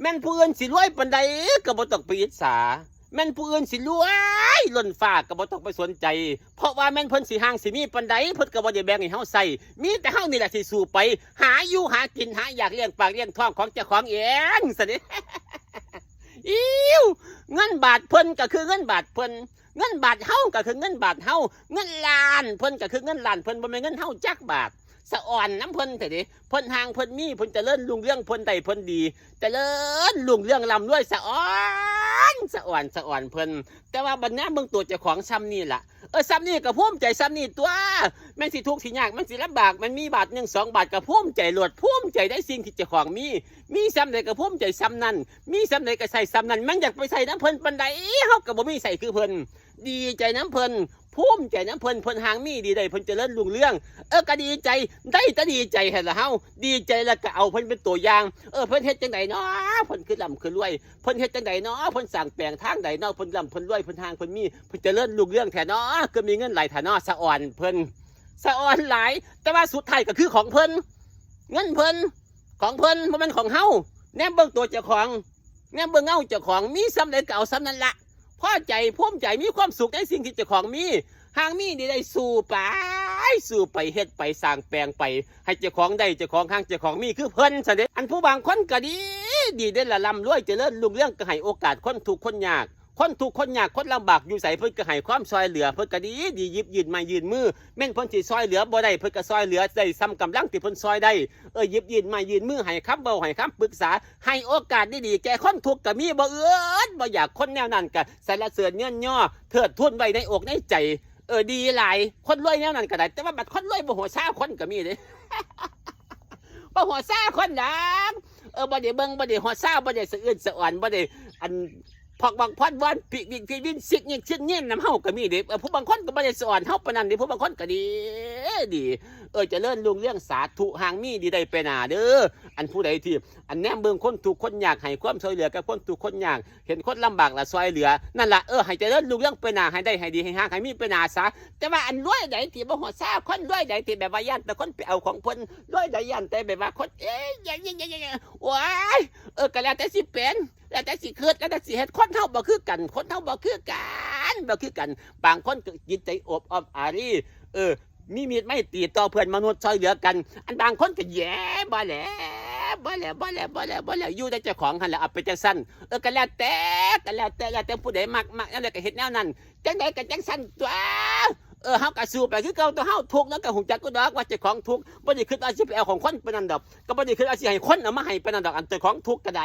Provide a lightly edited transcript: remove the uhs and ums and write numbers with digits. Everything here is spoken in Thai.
แม่นผู้อื่นสิรวยปานใดก็บ่ต้องไปอิจฉาแม่นผู้อื่นสิรวยล้นฟ้าก็บ่ต้องไปสนใจเพราะว่าแม่นเพิ่นสิห่างสิมีปานใดเพิ่นก็บ่ได้แบ่งให้เฮาใส่มีแต่เฮานี่แหละสิสู้ไปหาอยู่หากินหาอยากเลี้ยงปากเลี้ยงท้องของเจ้าของเองซะนี่ อิ้วเงินบาทเพิ่นก็คือเงินบาทเพิ่นเงินบาทเฮาก็คือเงินบาทเฮาเงินล้านเพิ่นก็คือเงินล้านเพิ่นบ่แม่นเงินเฮาจักบาทสะอ่อนน้ำเพิ่นแต่ดิเพิ่นห่างเพิ่นมีเพิ่นเจริญรุ่งเรืองเพิ่นใดเพิ่นดีเจริญรุ่งเรืองร่ำรวยสะอ่อนสะอ่อนสะอ่อนเพิ่นแต่ว่าบัดนี้เบิ่งตัวเจ้าของซ้ำนี่ล่ะซ้ำนี่ก็ภูมิใจซ้ำนี่ตัวแม่นสิทุกข์สิยากมันสิลำบากมันมีบาท1 2 บาทก็ภูมิใจโลดภูมิใจได้สิ่งที่เจ้าของมีซ้ำใดก็ภูมิใจซ้ำนั้นมีซ้ำใดก็ใส่ซ้ำนั้นมันอยากไปใส่น้ำเพิ่นปานใดเฮาก็บ่มีใส่คือเพิ่นดีใจน้ำเพิ่นภูมิใจน้ำเพิ่นเพิ่นหางมีดีได้เพิ่นเจริญรุ่งเรืองก็ดีใจได้แต่ดีใจให้ละเฮาดีใจแล้วก็เอาเพิ่นเป็นตัวอย่างเพิ่นเฮ็ดจังไดเนาะเพิ่นคือร่ำคือรวยเพิ่นเฮ็ดจังไดเนาะเพิ่นสร้างแปลงทางใดเนาะเพิ่นร่ำเพิ่นรวยเพิ่นหางเพิ่นมีเพิ่นเจริญรุ่งเรืองแท้เนาะก็มีเงินไหลแท้เนาะสะอ่อนเพิ่นสะอ่อนหลายแต่ว่าสุดท้ายก็คือของเพิ่นเงินเพิ่นของเพิ่นบ่แม่นของเฮาแนมเบิ่งตัวเจ้าของแนมเบิ่งเงาเจ้าของมีซ้ำใดก็เอาซ้ำนั้นละพอใจภูมิใจมีความสุขในสิ่งที่เจ้าของมีหางมีได้สู้ไปเฮ็ดไปสร้างแปลงไปให้เจ้าของได้เจ้าของหางเจ้าของมีคือเพิ่นซะเด้อันผู้บางคนก็ดีได้ละร่ำรวยเจริญรุ่งเรืองก็ให้โอกาสคนทุกข์คนยากคนทุกข์คนยากคนลำบากอยู่ใส่เพิ่นก็ให้ความช่วยเหลือเพิ่นก็ดีหยิบยื่นไม้ยื่นมือแม่นเพิ่นสิช่วยเหลือบ่ได้เพิ่นก็ช่วยเหลือได้ซ้ำกำลังที่เพิ่นช่วยได้หยิบยื่นไม้ยื่นมือให้คำเว้าให้คำปรึกษาให้โอกาสดีๆแก่คนทุกข์ก็มีบ่บ่อยากคนแนวนั้นก็สรรเสริญเยินย่อเทิดทูนไว้ในอกในใจดีหลายคนรวยแนวนั้นก็ได้แต่ว่าบัดคนรวยบ่หัวซ่าคนก็มีเด้ บ่หัวซ่าคนดังบ่ได้เบิ่งบ่ได้หัวซ่าบ่ได้สะอื้นสะอ่อนบ่ได้อันพอกบางพอดวันปีวินซิกเนี่ยชิ้นเนี่ยนำเฮาก็มีเด้ผู้บางคนก็บ่ได้สะอ่อนเฮาปานนั้นเด้ผู้บางคนก็ดีเจริญรุ่งเรืองสาธุหางมีดีได้ไปหน้าเด้ออันผู้ใดที่อันแนมเบิ่งคนทุกข์คนยากให้ความช่วยเหลือกับคนทุกข์คนยากเห็นคนลำบากละช่วยเหลือนั่นล่ะให้เจริญรุ่งเรืองไปหน้าให้ได้ให้ดีให้หางให้มีไปหน้าซะแต่ว่าอันรวยใดที่บ่หัวซ่าคนรวยใดที่แบบว่าย่านแต่คนไปเอาของเพิ่นรวยใดย่านแต่แบบว่าคนว้ายก็แล้วแต่สิเป็นแล้วแต่สิคิดแล้วแต่สิเฮ็ดคนเฮาบ่คือกันคนเฮาบ่คือกันบางคนก็จิตใจอบอ้อมอารีมีมีดไม่ตีต่อเพื่อนมนุษย์ช่วยเหลือกันอันบางคนก็แย่บ่แล้วอยู่แต่เจ้าของหั่นแหละเอาไปจังซั่นก็แล้วแต่ผู้ใดมักนั่นแหละก็เฮ็ดแนวนั้นจังได๋ก็จังซั่นตัวเฮาก็สู้ไปคือเก่าตัวเฮาทุกข์แล้วก็ฮู้จักก็ดอกว่าเจ้าของทุกข์บ่ได้คิดว่าสิไปเอาของคนปานนั้นดอกก็บ่ได้คิดว่าสิให้คนเอามาให้ปานนั้นดอกอันเจ้าของทุกข์ก็ได้